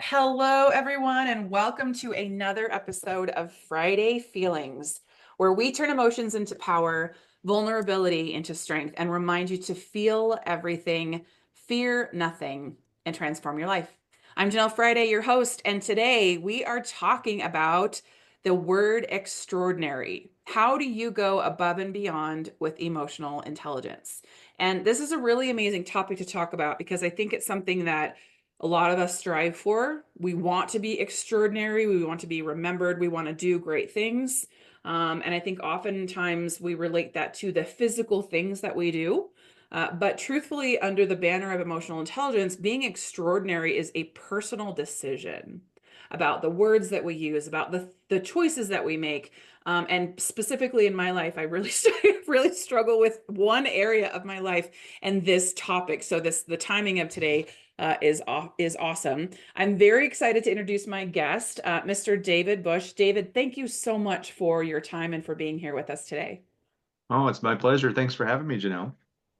Hello, everyone, and welcome to another episode of Friday Feelings, where we turn emotions into power, vulnerability into strength, and remind you to feel everything, fear nothing, and transform your life. I'm Jenelle Friday, your host, and today we are talking about the word extraordinary. How do you go above and beyond with emotional intelligence? And this is a really amazing topic to talk about because I think it's something that a lot of us strive for. We want to be extraordinary. We want to be remembered. We want to do great things. And I think oftentimes we relate that to the physical things that we do. But truthfully, under the banner of emotional intelligence, being extraordinary is a personal decision about the words that we use, about the choices that we make. And specifically in my life, I really really struggle with one area of my life and this topic. So the timing of today is awesome. I'm very excited to introduce my guest, Mr. David Bush. David, thank you so much for your time and for being here with us today. Oh, it's my pleasure. Thanks for having me, Janelle.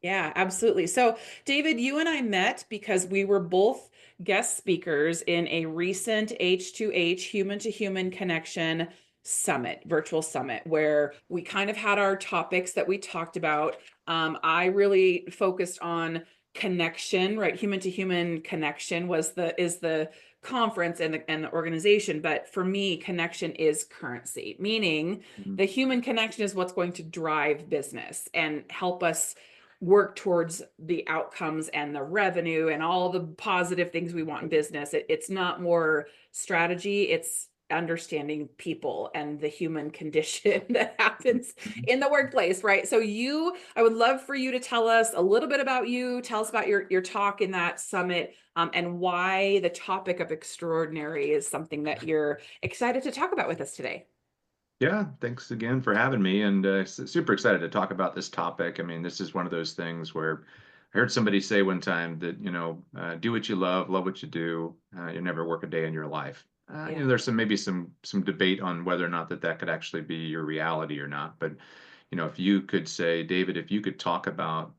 Yeah, absolutely. So, David, you and I met because we were both guest speakers in a recent H2H human to human connection summit, virtual summit, where we kind of had our topics that we talked about. I really focused on connection, right? Human to human connection is the conference and the organization, but for me, connection is currency, meaning Mhm. the human connection is what's going to drive business and help us work towards the outcomes and the revenue and all the positive things we want in business. It's not more strategy, it's understanding people and the human condition that happens in the workplace, right? So I would love for you to tell us a little bit about you, tell us about your talk in that summit, and why the topic of extraordinary is something that you're excited to talk about with us today. Yeah, thanks again for having me, and super excited to talk about this topic. I mean, this is one of those things where I heard somebody say one time that, do what you love what you do, you never work a day in your life. Yeah. There's some debate on whether or not that could actually be your reality or not. But if you could say, David, if you could talk about,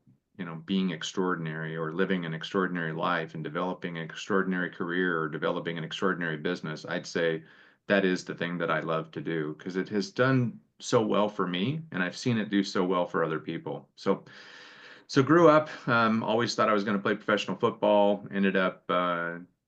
being extraordinary or living an extraordinary life and developing an extraordinary career or developing an extraordinary business, I'd say that is the thing that I love to do because it has done so well for me and I've seen it do so well for other people. So grew up, always thought I was going to play professional football, ended up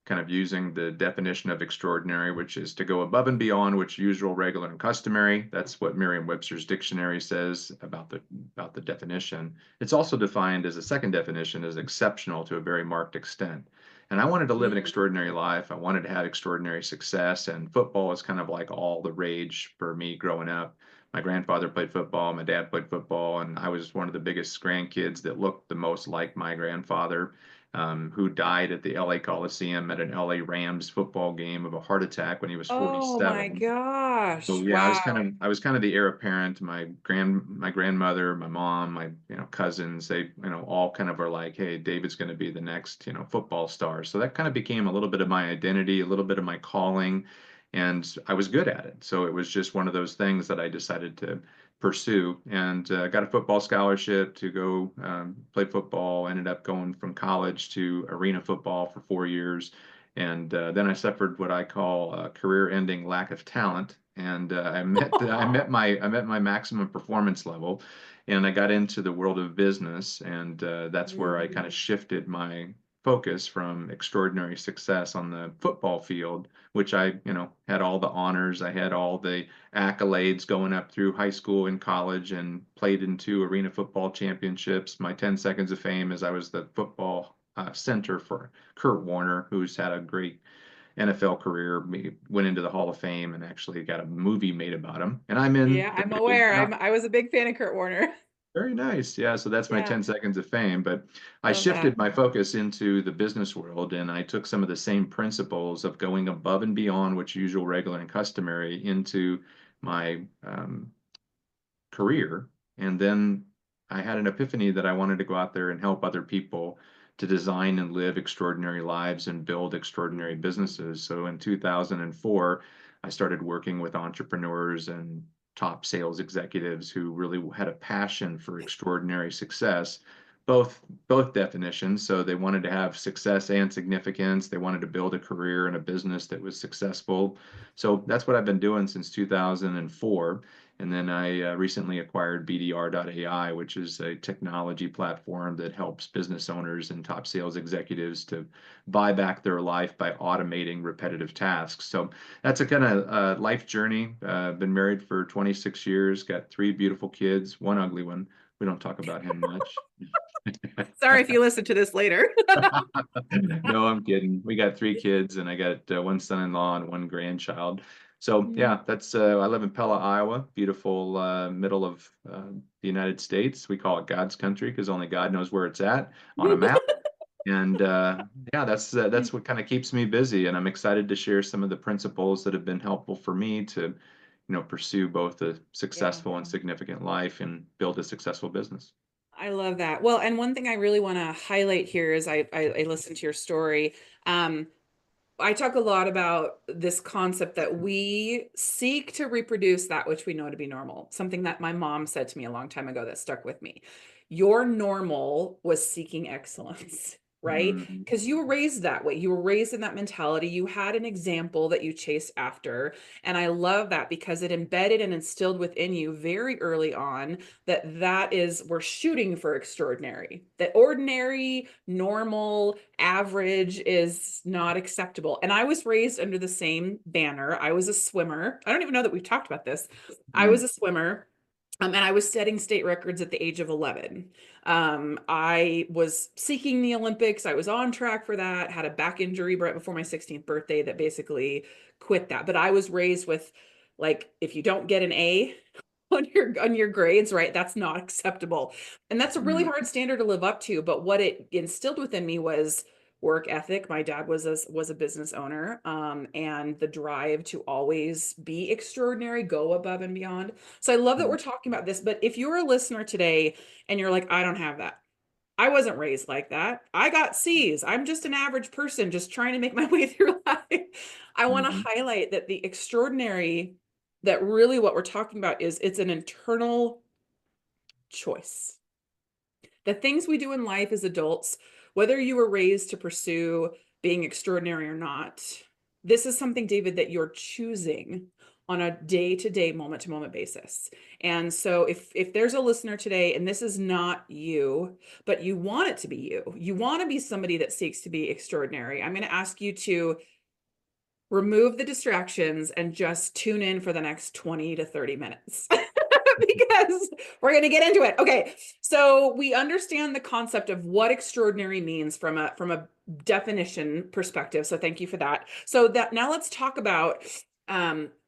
kind of using the definition of extraordinary, which is to go above and beyond what's usual, regular, and customary. That's what Merriam-Webster's dictionary says about the definition. It's also defined as a second definition as exceptional to a very marked extent. And I wanted to live an Mm. extraordinary life. I wanted to have extraordinary success, and football is kind of like all the rage for me growing up. My grandfather played football, my dad played football, and I was one of the biggest grandkids that looked the most like my grandfather, who died at the LA Coliseum at an LA Rams football game of a heart attack when he was Oh my 47. So gosh. yeah, Wow. I was kind of the heir apparent. My grandmother, my mom, my cousins, they all kind of are like, hey, David's going to be the next football star. So that kind of became a little bit of my identity, a little bit of my calling, and I was good at it. So it was just one of those things that I decided to pursue, and got a football scholarship to go play football. Ended up going from college to arena football for 4 years. And then I suffered what I call a career-ending lack of talent, and I met my maximum performance level, and I got into the world of business, and that's where I kind of Mhm. shifted my focus from extraordinary success on the football field, which I had all the honors, I had all the accolades going up through high school and college, and played in 2 arena football championships. My 10 seconds of fame is I was the football center for Kurt Warner, who's had a great NFL career, went into the Hall of Fame and actually got a movie made about him. And I'm in Yeah, the I'm movie. aware. And I was a big fan of Kurt Warner. very nice. Yeah, so that's my Yeah, 10 seconds of fame. But I love that. shifted my focus into the business world and I took some of the same principles of going above and beyond what's usual, regular, and customary into my career. And then I had an epiphany that I wanted to go out there and help other people to design and live extraordinary lives and build extraordinary businesses. So in 2004, I started working with entrepreneurs and top sales executives who really had a passion for extraordinary success, both definitions. So they wanted to have success and significance. They wanted to build a career and a business that was successful. So that's what I've been doing since 2004. And then I recently acquired BDR.ai, which is a technology platform that helps business owners and top sales executives to buy back their life by automating repetitive tasks. So that's a kind of life journey. Been married for 26 years, got three beautiful kids, one ugly one. We don't talk about him much. Sorry if you listen to this later. No, I'm kidding. We got three kids, and I got one son-in-law and one grandchild. So yeah, that's I live in Pella, Iowa, beautiful middle of the United States. We call it God's country because only God knows where it's at on a map. And yeah, that's what kind of keeps me busy, and I'm excited to share some of the principles that have been helpful for me to, pursue both a Yeah. successful and significant life and build a successful business. I love that. Well, and one thing I really want to highlight here is I listened to your story. Um, I talk a lot about this concept that we seek to reproduce that which we know to be normal. Something that my mom said to me a long time ago that stuck with me. Your normal was seeking excellence, right? Mhm. Because you were raised that way. You were raised in that mentality. You had an example that you chased after. And I love that because it embedded and instilled within you very early on that is, we're shooting for extraordinary, that ordinary, normal, average is not acceptable. And I was raised under the same banner. I was a swimmer. I don't even know that we've talked about this. I was a swimmer. And I was setting state records at the age of 11. I was seeking the Olympics. I was on track for that, had a back injury right before my 16th birthday that basically quit that. But I was raised with, like, if you don't get an A on your grades, right, that's not acceptable. And that's a really Mhm. hard standard to live up to. But what it instilled within me was work ethic. My dad was a business owner, and the drive to always be extraordinary, go above and beyond. So I love that we're talking about this. But if you're a listener today and you're like, I don't have that, I wasn't raised like that. I got C's. I'm just an average person just trying to make my way through life. I want to Mhm. highlight that the extraordinary, that really what we're talking about is it's an internal choice. The things we do in life as adults, whether you were raised to pursue being extraordinary or not, this is something, David, that you're choosing on a day-to-day, moment-to-moment basis. And so if there's a listener today and this is not you, but you want it to be you, you want to be somebody that seeks to be extraordinary, I'm going to ask you to remove the distractions and just tune in for the next 20 to 30 minutes. Because we're going to get into it. Okay. So we understand the concept of what extraordinary means from a definition perspective. So thank you for that. So that now let's talk about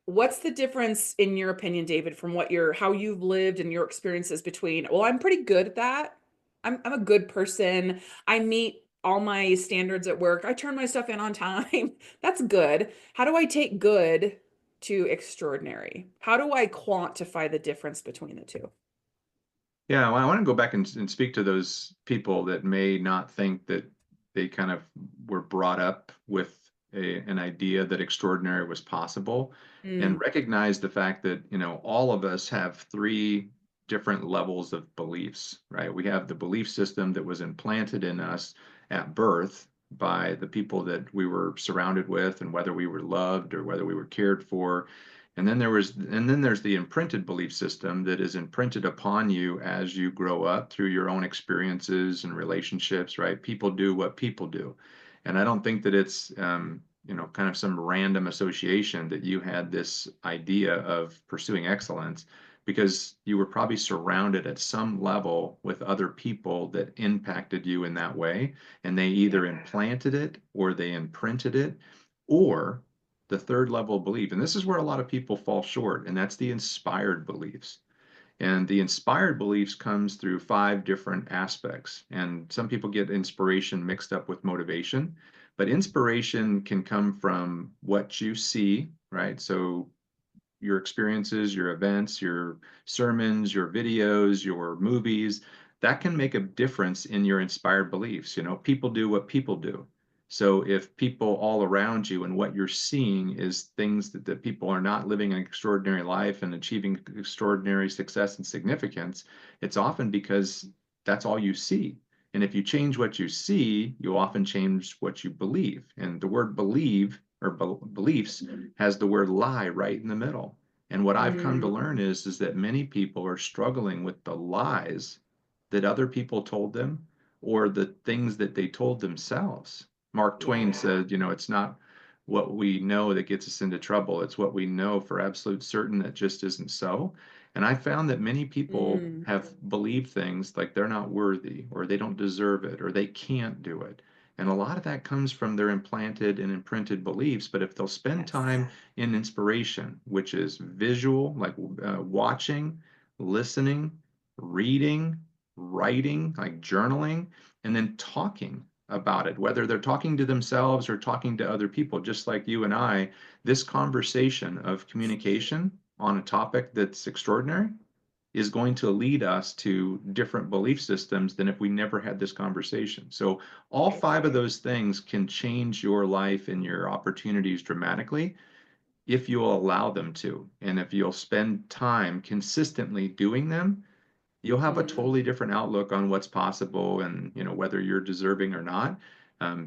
what's the difference in your opinion, David, from what your how you've lived and your experiences between, well, I'm pretty good at that. I'm a good person. I meet all my standards at work. I turn my stuff in on time. That's good. How do I take good to extraordinary? How do I quantify the difference between the two? Yeah, well, I want to go back and speak to those people that may not think that they kind of were brought up with an idea that extraordinary was possible, and Mm, recognize the fact that, all of us have three different levels of beliefs, right? We have the belief system that was implanted in us at birth by the people that we were surrounded with, and whether we were loved or whether we were cared for. And then there's the imprinted belief system that is imprinted upon you as you grow up through your own experiences and relationships, right? People do what people do. And I don't think that it's kind of some random association that you had this idea of pursuing excellence, because you were probably surrounded at some level with other people that impacted you in that way, and they yeah. either implanted it or they imprinted it, or the third level of belief. And this is where a lot of people fall short, and that's the inspired beliefs. And the inspired beliefs comes through five different aspects. And some people get inspiration mixed up with motivation, but inspiration can come from what you see, right? So your experiences, your events, your sermons, your videos, your movies, that can make a difference in your inspired beliefs. People do what people do. So if people all around you and what you're seeing is things that people are not living an extraordinary life and achieving extraordinary success and significance, it's often because that's all you see. And if you change what you see, you often change what you believe. And the word believe or beliefs has the word lie right in the middle. And what I've come to Mm, learn is that many people are struggling with the lies that other people told them or the things that they told themselves. Mark Twain yeah. said, it's not what we know that gets us into trouble. It's what we know for absolute certain that just isn't so. And I found that many people Mm, have believed things like they're not worthy or they don't deserve it or they can't do it. And a lot of that comes from their implanted and imprinted beliefs. But if they'll spend yes. time in inspiration, which is visual, like watching, listening, reading, writing, like journaling, and then talking about it, whether they're talking to themselves or talking to other people, just like you and I, this conversation of communication on a topic that's extraordinary is going to lead us to different belief systems than if we never had this conversation. So, all five of those things can change your life and your opportunities dramatically if you'll allow them to. And if you'll spend time consistently doing them, you'll have a Mm, totally different outlook on what's possible and whether you're deserving or not,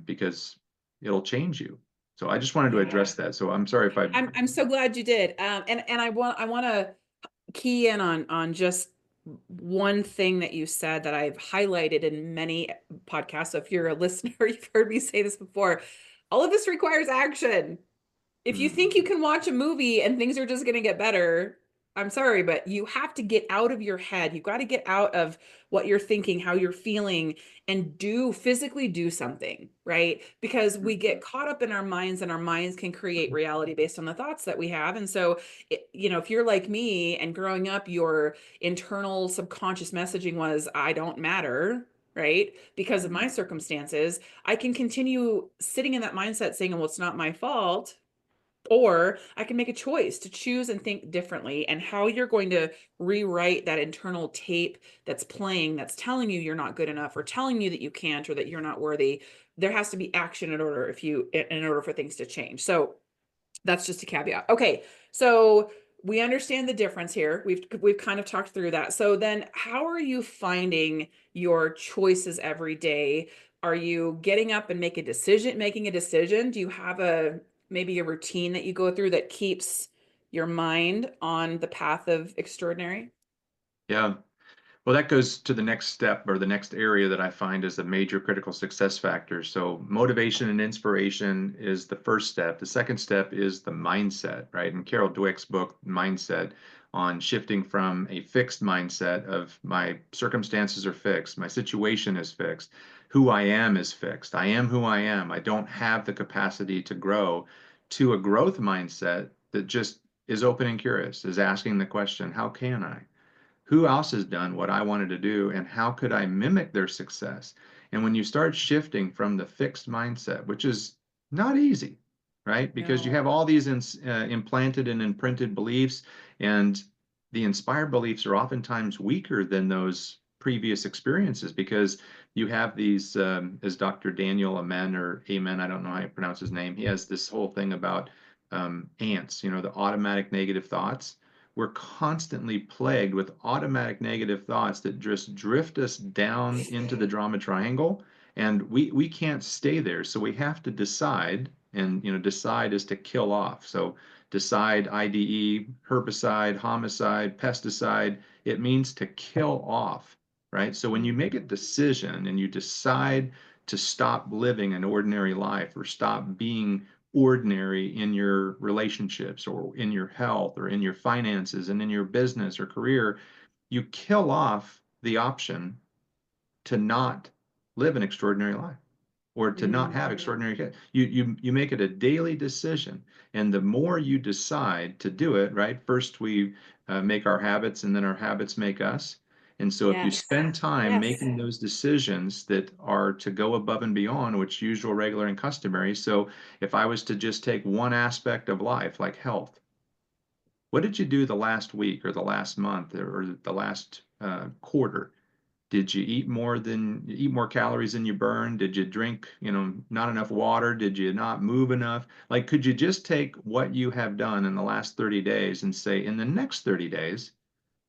because it'll change you. So I just wanted to yeah. address that. So I'm sorry if I. I'm so glad you did. And I want to key in on just one thing that you said that I've highlighted in many podcasts. So if you're a listener, you've heard me say this before. All of this requires action. If you Mm, think you can watch a movie and things are just going to get better, I'm sorry, but you have to get out of your head. You've got to get out of what you're thinking, how you're feeling, and physically do something, right? Because we get caught up in our minds and our minds can create reality based on the thoughts that we have. And so, if you're like me and growing up, your internal subconscious messaging was, I don't matter. Right. Because of my circumstances, I can continue sitting in that mindset saying, well, it's not my fault, or I can make a choice to choose and think differently. And how you're going to rewrite that internal tape that's playing, that's telling you you're not good enough or telling you that you can't or that you're not worthy. There has to be action in order for things to change. So that's just a caveat. Okay, so we understand the difference here. We've kind of talked through that. So then how are you finding your choices every day? Are you getting up and making a decision? Do you have maybe a routine that you go through that keeps your mind on the path of extraordinary? yeah. Well, that goes to the next step or the next area that I find is a major critical success factor. So, motivation and inspiration is the first step. The second step is the mindset, right? And Carol Dweck's book, Mindset, on shifting from a fixed mindset of my circumstances are fixed, my situation is fixed, who I am is fixed. I am who I am. I don't have the capacity to grow, to a growth mindset that just is open and curious, is asking the question, how can I? Who else has done what I wanted to do and how could I mimic their success? And when you start shifting from the fixed mindset, which is not easy, right? Because you No. have all these implanted and imprinted beliefs, and the inspired beliefs are oftentimes weaker than those previous experiences because you have these, as Dr. Daniel Amen or Amen, I don't know how you pronounce his name, he has this whole thing about ants, the automatic negative thoughts. We're constantly plagued with automatic negative thoughts that just drift us down into the drama triangle, and we can't stay there. So we have to decide, and decide is to kill off. So decide, IDE, herbicide, homicide, pesticide, it means to kill off, right? So when you make a decision and you decide to stop living an ordinary life or stop being ordinary in your relationships or in your health or in your finances and in your business or career, you kill off the option to not live an extraordinary life or to not have Mm, extraordinary care. You make it a daily decision, and the more you decide to do it, right? First we make our habits, and then our habits make us. And so if you yes. spend time Yes. making those decisions that are to go above and beyond what's usual, regular, and customary. So if I was to just take one aspect of life, like health, what did you do the last week or the last month or the last quarter? Did you eat more calories than you burn? Did you drink, not enough water? Did you not move enough? Like, could you just take what you have done in the last 30 days and say, in the next 30 days,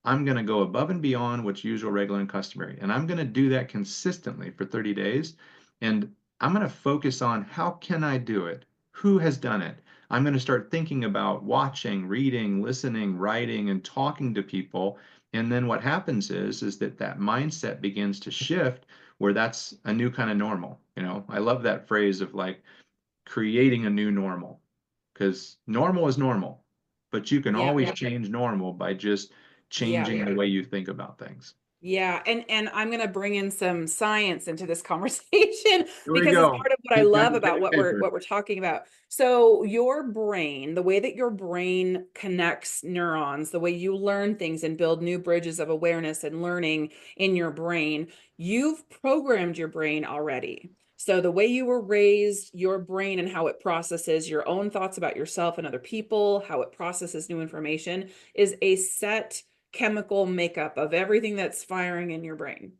I'm going to go above and beyond what's usual, regular, and customary. And I'm going to do that consistently for 30 days. And I'm going to focus on how can I do it? Who has done it? I'm going to start thinking about watching, reading, listening, writing, and talking to people. And then what happens is that that mindset begins to shift where that's a new kind of normal. I love that phrase of like creating a new normal because normal is normal, but you can Yeah. always change normal by just Yeah. changing the way you think about things. Yeah, and I'm going to bring in some science into this conversation Here we because it's go. part of what I Who's got love the pen about and what we're paper? what we're talking about. So your brain, the way that your brain connects neurons, the way you learn things and build new bridges of awareness and learning in your brain, you've programmed your brain already. So the way you were raised, your brain and how it processes your own thoughts about yourself and other people, how it processes new information is a set chemical makeup of everything that's firing in your brain,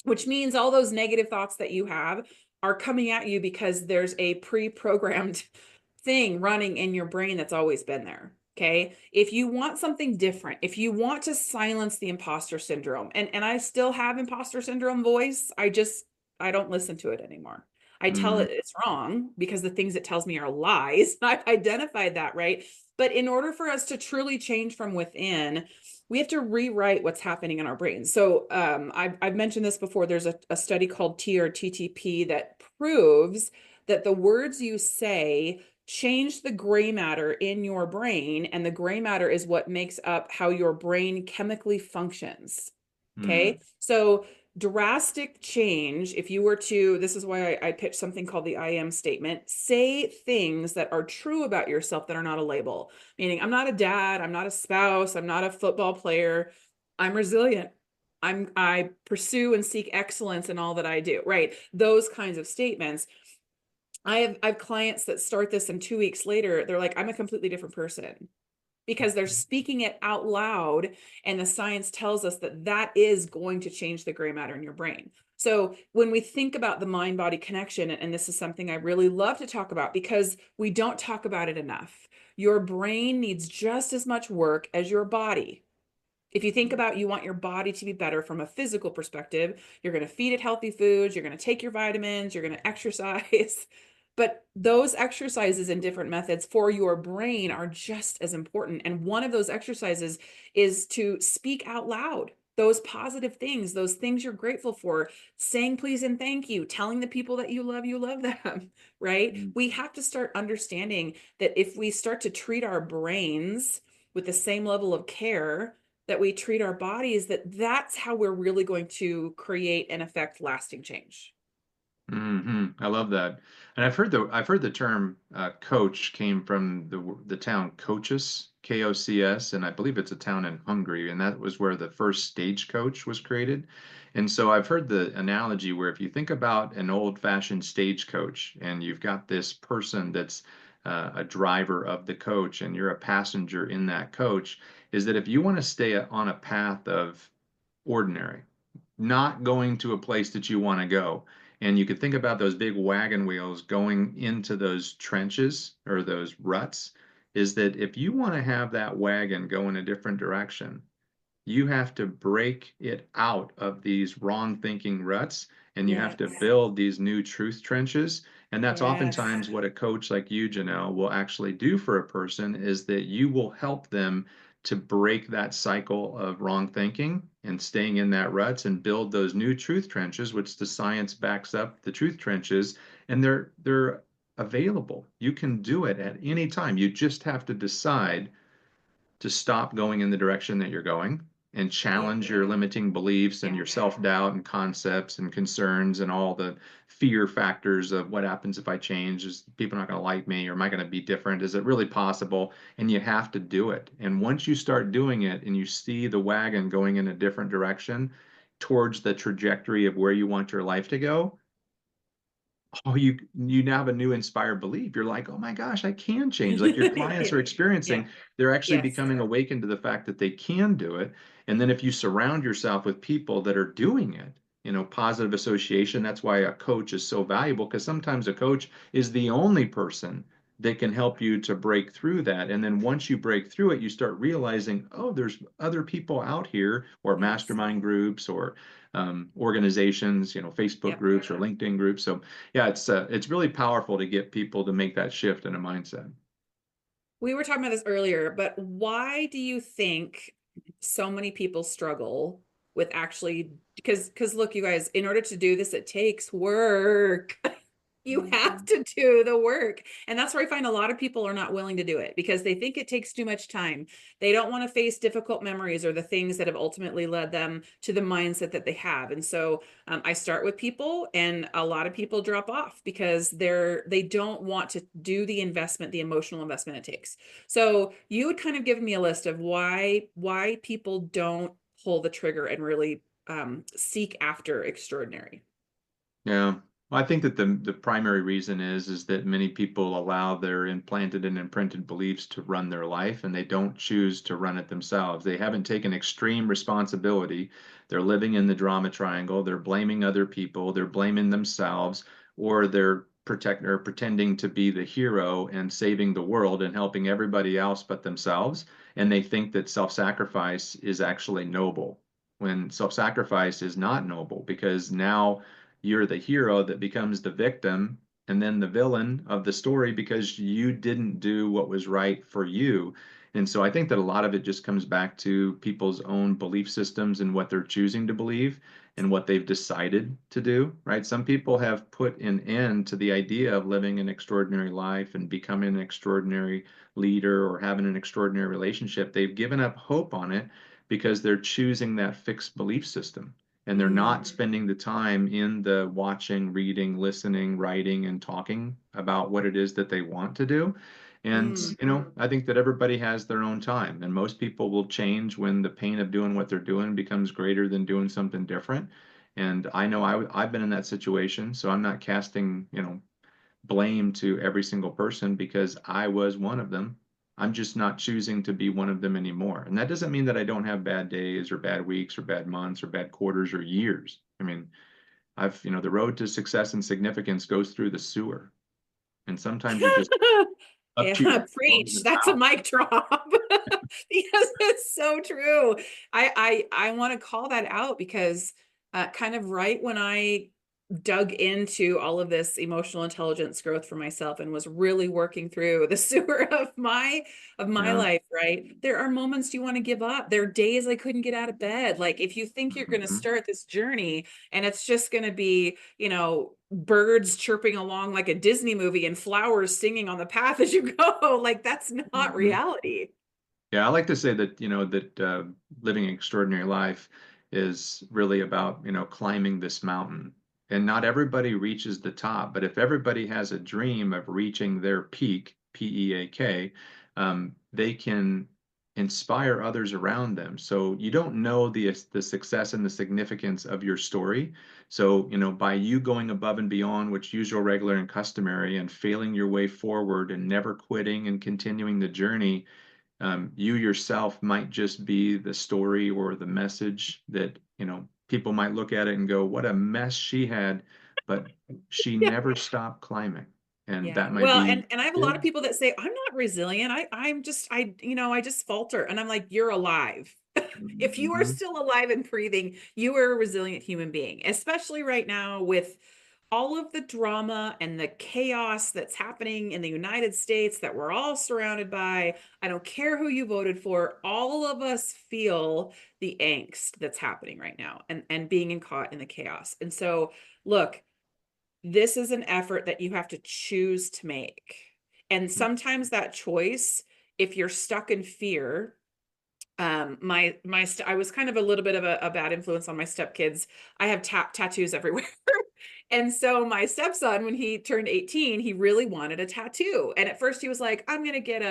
which means all those negative thoughts that you have are coming at you because there's a pre-programmed thing running in your brain that's always been there. Okay. If you want something different, if you want to silence the imposter syndrome, and I still have imposter syndrome voice, I don't listen to it anymore. I tell Mm, it it's wrong because the things it tells me are lies. I've identified that, right? But in order for us to truly change from within, we have to rewrite what's happening in our brains. So I've mentioned this before. There's a study called TRTTP that proves that the words you say change the gray matter in your brain, and the gray matter is what makes up how your brain chemically functions. mm, Okay. So drastic change, if you were to, this is why I pitch something called the I am statement, say things that are true about yourself that are not a label, meaning I'm not a dad, I'm not a spouse, I'm not a football player, I'm resilient. I pursue and seek excellence in all that I do, right? Those kinds of statements. I have clients that start this and 2 weeks later, they're like, I'm a completely different person because they're speaking it out loud. And the science tells us that that is going to change the gray matter in your brain. So when we think about the mind body connection, and this is something I really love to talk about because we don't talk about it enough. Your brain needs just as much work as your body. If you think about you want your body to be better from a physical perspective, you're going to feed it healthy foods, you're going to take your vitamins, you're going to exercise. But those exercises and different methods for your brain are just as important. And one of those exercises is to speak out loud those positive things, those things you're grateful for, saying please and thank you, telling the people that you love them, right? mm, We have to start understanding that if we start to treat our brains with the same level of care that we treat our bodies, that's how we're really going to create and affect lasting change. I love that. And I've heard the term coach came from the town Kocis, Kocs, and I believe it's a town in Hungary, and that was where the first stagecoach was created. And so I've heard the analogy where if you think about an old-fashioned stagecoach and you've got this person that's a driver of the coach and you're a passenger in that coach, is that if you want to stay on a path of ordinary, not going to a place that you want to go. And you could think about those big wagon wheels going into those trenches or those ruts, is that if you want to have that wagon go in a different direction, you have to break it out of these wrong thinking ruts and you have to Yes. build these new truth trenches. And that's Yes. oftentimes what a coach like you, Janelle, will actually do for a person is that you will help them to break that cycle of wrong thinking and staying in that ruts and build those new truth trenches, which the science backs up the truth trenches, and they're available. You can do it at any time. You just have to decide to stop going in the direction that you're going and Yeah. challenge your limiting beliefs and Yeah. your self-doubt and concepts and concerns and all the fear factors of what happens if I change? Is people not going to like me, or am I going to be different? Is it really possible? And you have to do it. And once you start doing it and you see the wagon going in a different direction towards the trajectory of where you want your life to go, oh, you now have a new inspired belief. You're like, oh my gosh, I can change. Like your clients are Yeah. experiencing, they're actually Yes. becoming awakened to the fact that they can do it. And then if you surround yourself with people that are doing it, positive association, that's why a coach is so valuable, because sometimes a coach is the only person that can help you to break through that. And then once you break through it, you start realizing, oh, there's other people out here, or Yes. mastermind groups, or organizations, Facebook Yep. groups or LinkedIn groups. So yeah, it's really powerful to get people to make that shift in a mindset. We were talking about this earlier, but why do you think so many people struggle with actually, because look, you guys, in order to do this, it takes work. You have to do the work. And that's where I find a lot of people are not willing to do it because they think it takes too much time. They don't want to face difficult memories or the things that have ultimately led them to the mindset that they have. And so I start with people, and a lot of people drop off because they don't want to do the investment, the emotional investment it takes. So you would kind of give me a list of why people don't pull the trigger and really seek after extraordinary. Yeah. Well, I think that the primary reason is that many people allow their implanted and imprinted beliefs to run their life, and they don't choose to run it themselves. They haven't taken extreme responsibility. They're living in the drama triangle. They're blaming other people. They're blaming themselves, or they're pretending to be the hero and saving the world and helping everybody else but themselves. And they think that self-sacrifice is actually noble, when self-sacrifice is not noble, because now you're the hero that becomes the victim and then the villain of the story because you didn't do what was right for you. And so I think that a lot of it just comes back to people's own belief systems and what they're choosing to believe and what they've decided to do, right? Some people have put an end to the idea of living an extraordinary life and becoming an extraordinary leader or having an extraordinary relationship. They've given up hope on it because they're choosing that fixed belief system, and they're not Mm, spending the time in the watching, reading, listening, writing, and talking about what it is that they want to do. And, mm. I think that everybody has their own time, and most people will change when the pain of doing what they're doing becomes greater than doing something different. And I know I've been in that situation, so I'm not casting, blame to every single person because I was one of them. I'm just not choosing to be one of them anymore. And that doesn't mean that I don't have bad days or bad weeks or bad months or bad quarters or years. I mean, the road to success and significance goes through the sewer. And sometimes you're just up to your Yeah, elbows preach. in That's a mouth. mic drop. Because it's so true. I want to call that out because kind of right when I dug into all of this emotional intelligence growth for myself and was really working through the sewer of my Yeah. life, right? There are moments you want to give up. There are days I couldn't get out of bed. Like if you think you're going to Mhm. start this journey and it's just going to be, birds chirping along like a Disney movie and flowers singing on the path as you go, like that's not Mhm. reality. Yeah, I like to say that, living an extraordinary life is really about, climbing this mountain. And not everybody reaches the top, but if everybody has a dream of reaching their peak, PEAK, they can inspire others around them. So you don't know the success and the significance of your story. So, by you going above and beyond what's usual, regular, and customary and failing your way forward and never quitting and continuing the journey, you yourself might just be the story or the message that, people might look at it and go, what a mess she had, but she Yeah. never stopped climbing. And Yeah. that might Well, be and I have a lot of good. people that say, I'm not resilient. I just falter. And I'm like, you're alive. If you are Mhm. still alive and breathing, you are a resilient human being, especially right now with all of the drama and the chaos that's happening in the United States that we're all surrounded by. I don't care who you voted for. All of us feel the angst that's happening right now and being caught in the chaos. And so, look, this is an effort that you have to choose to make. And sometimes that choice, if you're stuck in fear, I was kind of a little bit of a bad influence on my stepkids. I have tattoos everywhere. And so my stepson, when he turned 18, he really wanted a tattoo. And at first he was like, I'm going to get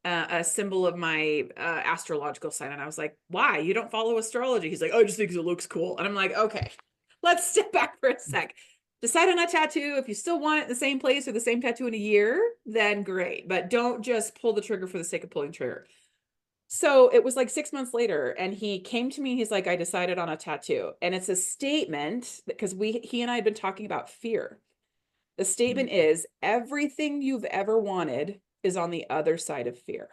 a symbol of my astrological sign. And I was like, why? You don't follow astrology. He's like, I just think it looks cool. And I'm like, okay, let's step back for a sec. Decide on a tattoo. If you still want it in the same place or the same tattoo in a year, then great. But don't just pull the trigger for the sake of pulling trigger. So it was like 6 months later, and he came to me. He's like, I decided on a tattoo. And it's a statement because he and I had been talking about fear. The Mm, statement is everything you've ever wanted is on the other side of fear.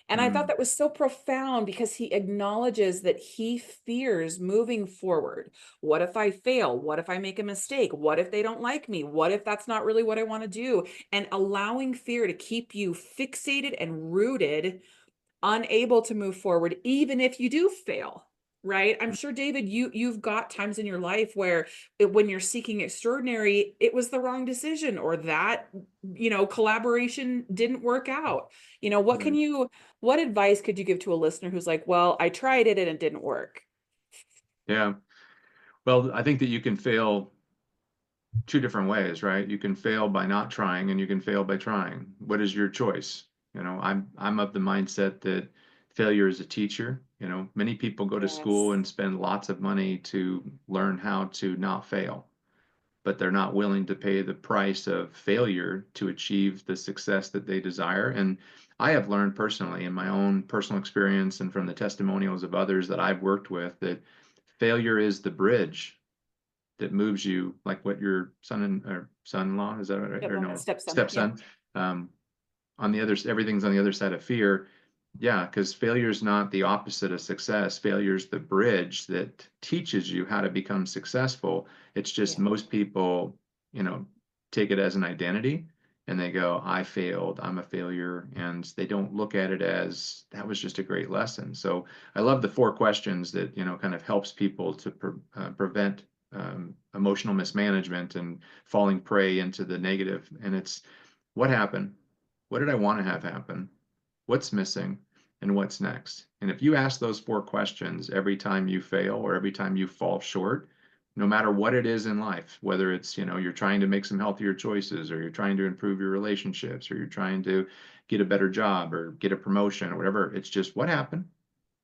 And I thought mm, that was so profound because he acknowledges that he fears moving forward. What if I fail? What if I make a mistake? What if they don't like me? What if that's not really what I want to do? And allowing fear to keep you fixated and rooted, unable to move forward even if you do fail. Right? I'm sure, David, you've got times in your life where when you're seeking extraordinary, it was the wrong decision, or that, collaboration didn't work out. right. What advice could you give to a listener who's like, well, I tried it and it didn't work? Yeah. Well, I think that you can fail two different ways, right? You can fail by not trying and you can fail by trying. What is your choice? I'm of the mindset that failure is a teacher. Many people go to school Yes. and spend lots of money to learn how to not fail, but they're not willing to pay the price of failure to achieve the success that they desire. And I have learned personally in my own personal experience and from the testimonials of others that I've worked with that failure is the bridge that moves you, like what your or son-in-law, is that right? Yep. Or no, Stepson. Yep. stepson, um, on the other, everything's on the other side of fear. Yeah, because failure is not the opposite of success. Failure is the bridge that teaches you how to become successful. It's just Yeah. most people, you know, take it as an identity and they go, I failed, I'm a failure. And they don't look at it as that was just a great lesson. So I love the four questions that, kind of helps people to prevent emotional mismanagement and falling prey into the negative. And it's what happened? What did I want to have happen? What's missing? And what's next? And if you ask those four questions every time you fail or every time you fall short, no matter what it is in life, whether it's, you're trying to make some healthier choices or you're trying to improve your relationships or you're trying to get a better job or get a promotion or whatever, it's just what happened?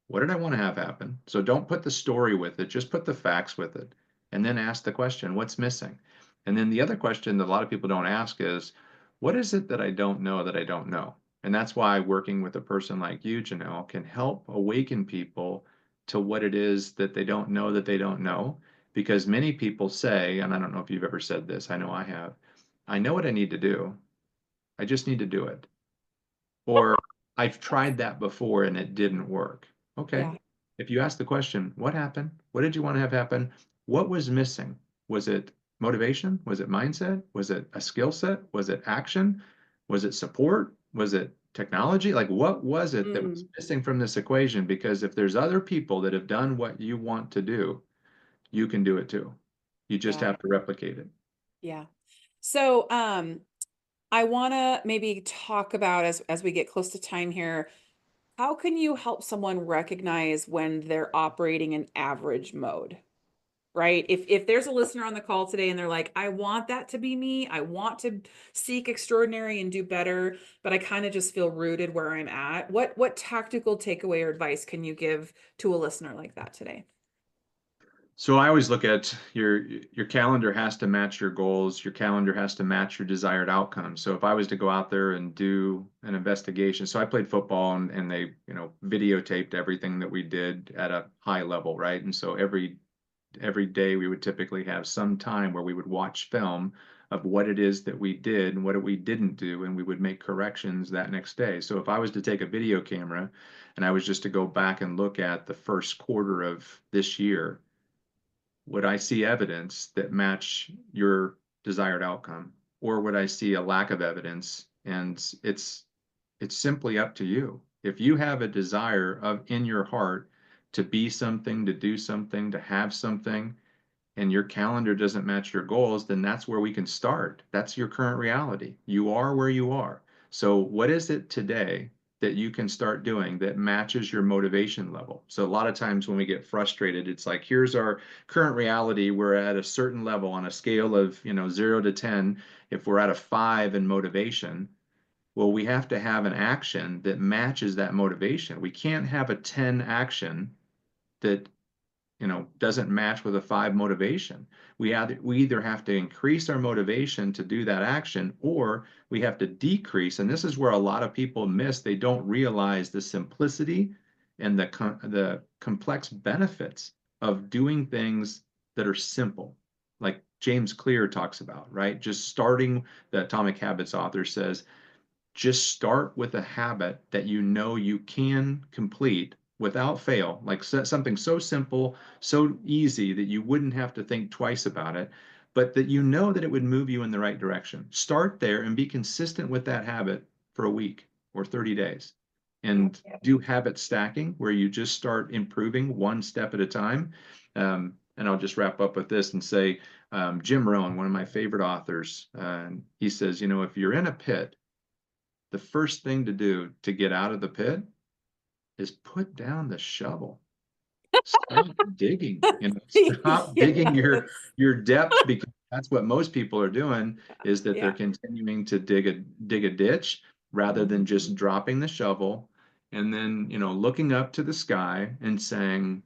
What did I want to have happen? So don't put the story with it, just put the facts with it. And then ask the question, what's missing? And then the other question that a lot of people don't ask is, what is it that I don't know that I don't know? And that's why working with a person like you, Jenelle, can help awaken people to what it is that they don't know that they don't know. Because many people say, and I don't know if you've ever said this, I know I have, I know what I need to do. I just need to do it. Or I've tried that before and it didn't work. Okay. Yeah. If you ask the question, what happened? What did you want to have happen? What was missing? Was it motivation? Was it mindset? Was it a skill set? Was it action? Was it support? Was it technology? Like, what was it that was Mm, missing from this equation? Because if there's other people that have done what you want to do, you can do it too. You just yeah. have to replicate it. Yeah. So, I want to maybe talk about, as we get close to time here, how can you help someone recognize when they're operating in average mode? Right? If there's a listener on the call today and they're like, I want that to be me, I want to seek extraordinary and do better, but I kind of just feel rooted where I'm at. What tactical takeaway or advice can you give to a listener like that today? So I always look at your calendar has to match your goals. Your calendar has to match your desired outcome. So if I was to go out there and do an investigation, so I played football and they, videotaped everything that we did at a high level, right? And so every day we would typically have some time where we would watch film of what it is that we did and what we didn't do, and we would make corrections that next day. So if I was to take a video camera and I was just to go back and look at the first quarter of this year, would I see evidence that match your desired outcome? Or would I see a lack of evidence? And it's simply up to you. If you have a desire of in your heart to be something, to do something, to have something, and your calendar doesn't match your goals, then that's where we can start. That's your current reality. You are where you are. So, what is it today that you can start doing that matches your motivation level? So, a lot of times when we get frustrated, it's like, here's our current reality. We're at a certain level on a scale of, 0 to 10. If we're at a 5 in motivation, well, we have to have an action that matches that motivation. We can't have a 10 action that doesn't match with a 5 motivation. We either have to increase our motivation to do that action or we have to decrease. And this is where a lot of people miss. They don't realize the simplicity and the complex benefits of doing things that are simple, like James Clear talks about, right? Just starting, the Atomic Habits author says, just start with a habit that you know you can complete without fail, like something so simple, so easy that you wouldn't have to think twice about it, but that you know that it would move you in the right direction. Start there and be consistent with that habit for a week or 30 days and do habit stacking where you just start improving one step at a time. And I'll just wrap up with this and say, Jim Rohn, one of my favorite authors, he says, if you're in a pit, the first thing to do to get out of the pit is put down the shovel. Stop digging, stop digging your Yes. your depth, because that's what most people are doing, is that they're Yeah. continuing to dig a ditch rather than Mhm. just dropping the shovel and then, looking up to the sky and saying,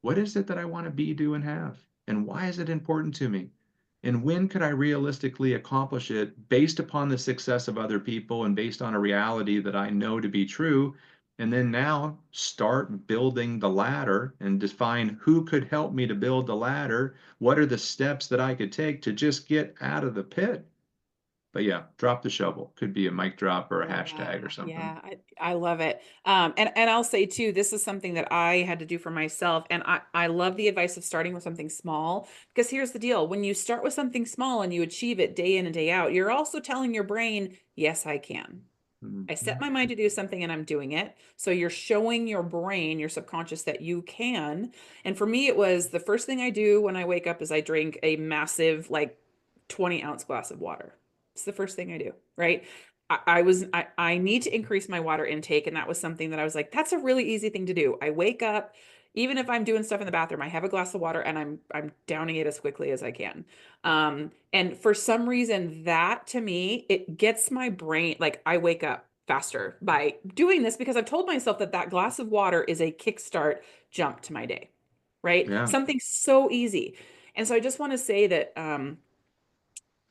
what is it that I want to be, do, and have? And why is it important to me? And when could I realistically accomplish it based upon the success of other people and based on a reality that I know to be true? And then now start building the ladder and define who could help me to build the ladder. What are the steps that I could take to just get out of the pit? But yeah, drop the shovel. Could be a mic drop or a Yeah, hashtag or something. yeah, I love it. And I'll say too, this is something that I had to do for myself, and I love the advice of starting with something small, because here's the deal: when you start with something small and you achieve it day in and day out, you're also telling your brain, yes, I can. I set Mhm. my mind to do something and I'm doing it. So you're showing your brain, your subconscious, that you can. And for me, it was the first thing I do when I wake up is I drink a massive, like 20-ounce glass of water. It's the first thing I do, right? I need to increase my water intake. And that was something that I was like, that's a really easy thing to do. I wake up, even if I'm doing stuff in the bathroom, I have a glass of water and I'm downing it as quickly as I can. And for some reason, that to me, it gets my brain, like I wake up faster by doing this because I've told myself that that glass of water is a kickstart jump to my day, right? Yeah. Something so easy. And so I just want to say that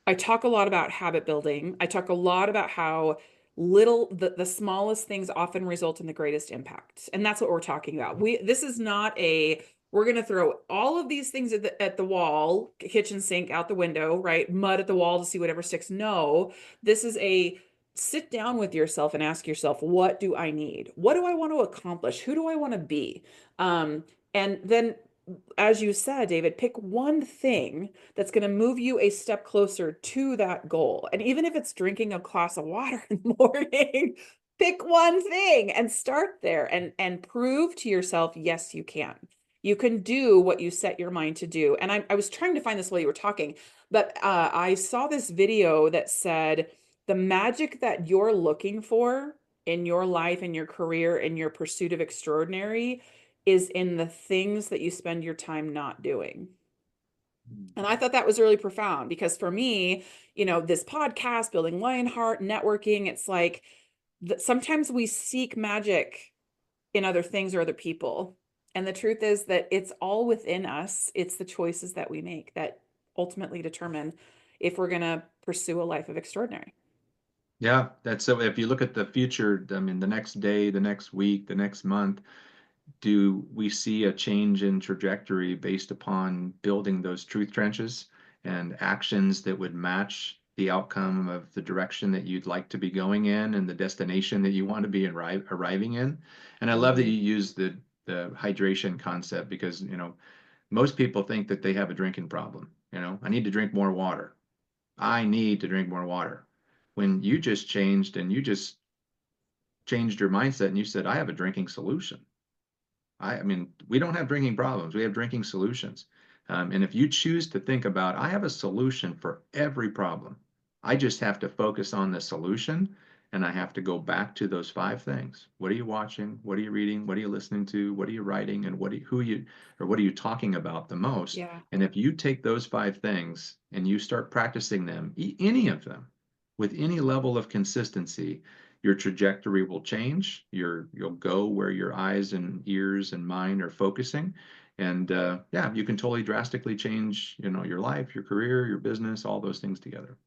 I talk a lot about habit building. I talk a lot about how the smallest things often result in the greatest impact. And that's what we're talking about. This is not a we're going to throw all of these things at the wall, kitchen sink out the window, right? Mud at the wall to see whatever sticks. No, this is a sit down with yourself and ask yourself, what do I need? What do I want to accomplish? Who do I want to be? And then, as you said, David, pick one thing that's going to move you a step closer to that goal. And even if it's drinking a glass of water in the morning, pick one thing and start there and prove to yourself, yes, you can. You can do what you set your mind to do. And I was trying to find this while you were talking, but I saw this video that said the magic that you're looking for in your life, in your career, in your pursuit of extraordinary is in the things that you spend your time not doing. And I thought that was really profound because for me, this podcast, building Lionheart, networking, it's like sometimes we seek magic in other things or other people. And the truth is that it's all within us. It's the choices that we make that ultimately determine if we're going to pursue a life of extraordinary. Yeah, that's so. If you look at the future, I mean, the next day, the next week, the next month, do we see a change in trajectory based upon building those truth trenches and actions that would match the outcome of the direction that you'd like to be going in and the destination that you want to be arriving in? And I love that Mhm. you use the hydration concept because, most people think that they have a drinking problem. I need to drink more water. I need to drink more water. When you just changed and you just changed your mindset and you said, I have a drinking solution. I mean, we don't have drinking problems. We have drinking solutions. And if you choose to think about, I have a solution for every problem, I just have to focus on the solution and I have to go back to those five things. What are you watching? What are you reading? What are you listening to? What are you writing? And what are you talking about the most? Yeah. And if you take those five things and you start practicing them, any of them, with any level of consistency, your trajectory will change. You'll go where your eyes and ears and mind are focusing, and yeah, you can totally drastically change, your life, your career, your business, all those things together.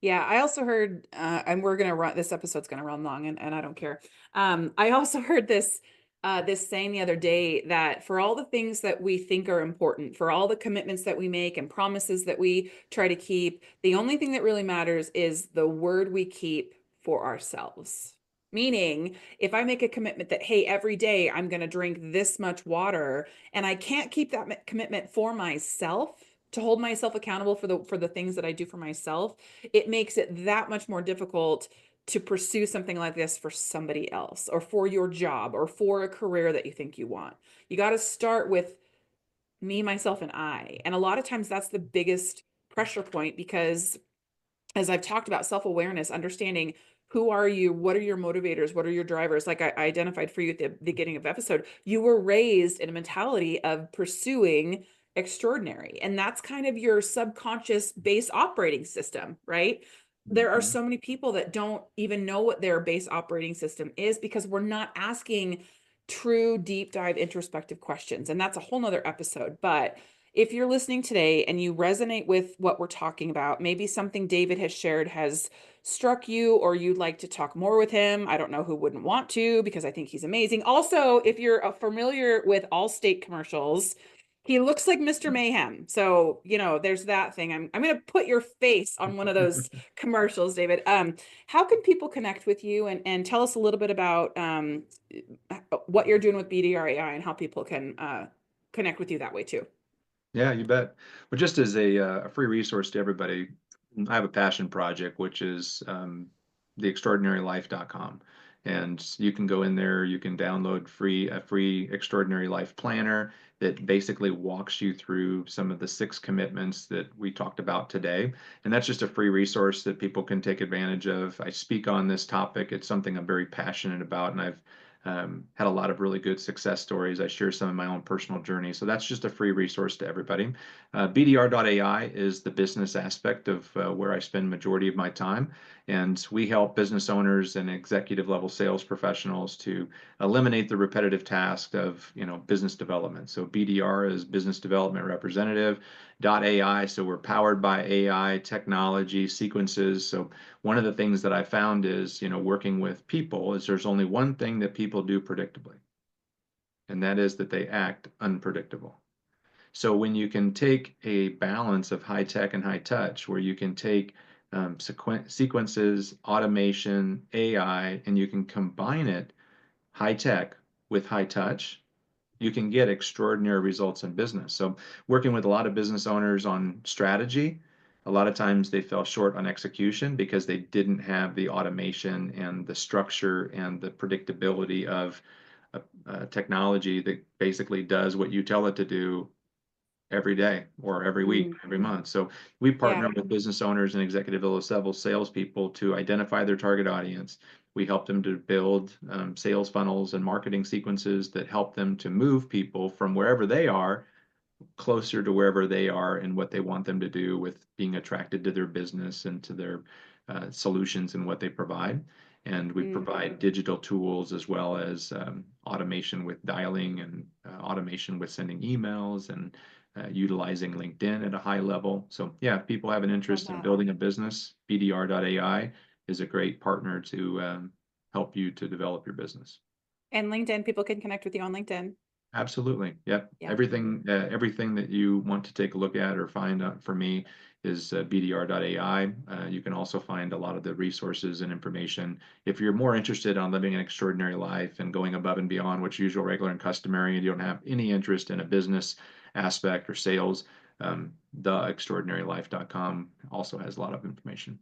Yeah, I also heard, and we're gonna run this episode's gonna run long, and I don't care. I also heard this. this saying the other day that for all the things that we think are important, for all the commitments that we make and promises that we try to keep, the only thing that really matters is the word we keep for ourselves. Meaning, if I make a commitment that, hey, every day I'm going to drink this much water, and I can't keep that commitment for myself to hold myself accountable for the things that I do for myself, it makes it that much more difficult to pursue something like this for somebody else or for your job or for a career that you think you want. You got to start with me, myself, and I. And a lot of times that's the biggest pressure point because, as I've talked about, self-awareness, understanding who are you, what are your motivators, what are your drivers, like I identified for you at the beginning of the episode, you were raised in a mentality of pursuing extraordinary, and that's kind of your subconscious base operating system, right? There are Mhm. so many people that don't even know what their base operating system is because we're not asking true deep dive introspective questions, and that's a whole nother episode. But if you're listening today and you resonate with what we're talking about, maybe something David has shared has struck you or you'd like to talk more with him. I don't know who wouldn't want to because I think he's amazing. Also, if you're familiar with Allstate commercials, he looks like Mr. Mayhem. So, there's that thing. I'm going to put your face on one of those commercials, David. How can people connect with you and tell us a little bit about what you're doing with BDRAI and how people can connect with you that way too? Yeah, you bet. But just as a free resource to everybody, I have a passion project, which is theextraordinarylife.com. And you can go in there, you can download a free Extraordinary Life Planner that basically walks you through some of the 6 commitments that we talked about today. And that's just a free resource that people can take advantage of. I speak on this topic. It's something I'm very passionate about, and I've had a lot of really good success stories. I share some of my own personal journey. So that's just a free resource to everybody. BDR.ai is the business aspect of where I spend majority of my time. And we help business owners and executive level sales professionals to eliminate the repetitive task of, business development. So BDR is business development representative. AI, so we're powered by AI technology sequences. So one of the things that I found is, working with people is there's only one thing that people do predictably, and that is that they act unpredictable. So when you can take a balance of high tech and high touch, where you can take sequences, automation, AI, and you can combine it high tech with high touch, you can get extraordinary results in business. So working with a lot of business owners on strategy, a lot of times they fell short on execution because they didn't have the automation and the structure and the predictability of a technology that basically does what you tell it to do every day or every week, Mm, every month. So we yeah. partner with business owners and executive level salespeople to identify their target audience. We help them to build sales funnels and marketing sequences that help them to move people from wherever they are closer to wherever they are and what they want them to do with being attracted to their business and to their solutions and what they provide. And we Mm, provide digital tools as well as automation with dialing and automation with sending emails and utilizing LinkedIn at a high level. So, yeah, if people have an love interest in that. building a business, BDR.ai is a great partner to help you to develop your business. And LinkedIn, people can connect with you on LinkedIn. Absolutely. Yep. Yeah. Everything that you want to take a look at or find out for me is BDR.ai. You can also find a lot of the resources and information. If you're more interested on living an extraordinary life and going above and beyond what's usual, regular, and customary, and you don't have any interest in a business aspect or sales, theextraordinarylife.com also has a lot of information.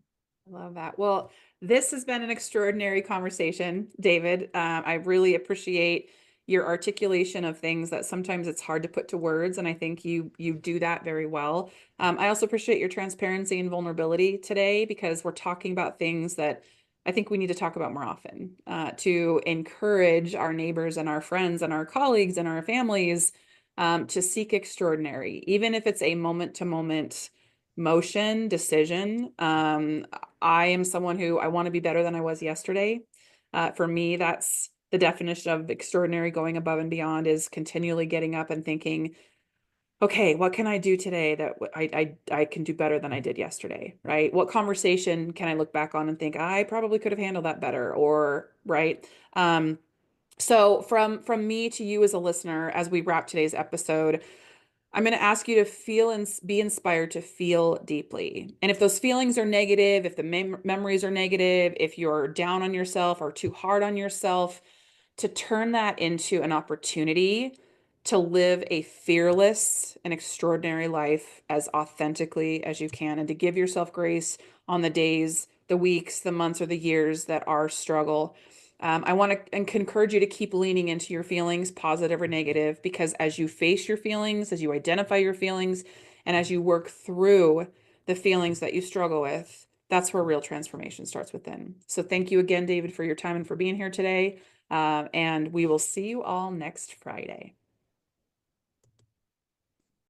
I love that. Well, this has been an extraordinary conversation, David. I really appreciate your articulation of things that sometimes it's hard to put to words, and I think you do that very well. I also appreciate your transparency and vulnerability today because we're talking about things that I think we need to talk about more often to encourage our neighbors and our friends and our colleagues and our families to seek extraordinary, even if it's a moment to moment motion decision. I am someone who I want to be better than I was yesterday. For me, that's the definition of extraordinary, going above and beyond is continually getting up and thinking, okay, what can I do today that I can do better than I did yesterday, right? What conversation can I look back on and think I probably could have handled that better, or right? So from me to you as a listener, as we wrap today's episode, I'm going to ask you to feel and be inspired to feel deeply. And if those feelings are negative, if the memories are negative, if you're down on yourself or too hard on yourself, to turn that into an opportunity to live a fearless and extraordinary life as authentically as you can, and to give yourself grace on the days, the weeks, the months, or the years that are struggle. I want to encourage you to keep leaning into your feelings, positive or negative, because as you face your feelings, as you identify your feelings, and as you work through the feelings that you struggle with, that's where real transformation starts within. So thank you again, David, for your time and for being here today. And we will see you all next Friday.